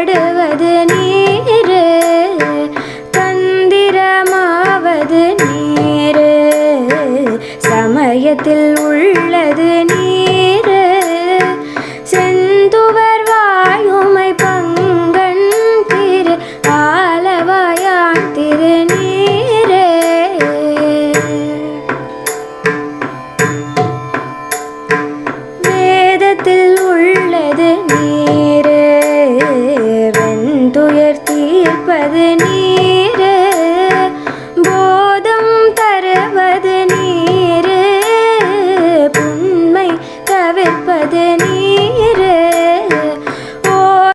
படுவது நீரு தந்திரமாவது நீரு சமயத்தில் உள்ளது நீரு செந்துவர் வாயுமை பங்கன் திரு ஆலவாயான் திருநீரே வேதத்தில் உள்ளது நீரு வெந்துயர் தீர்ப்பது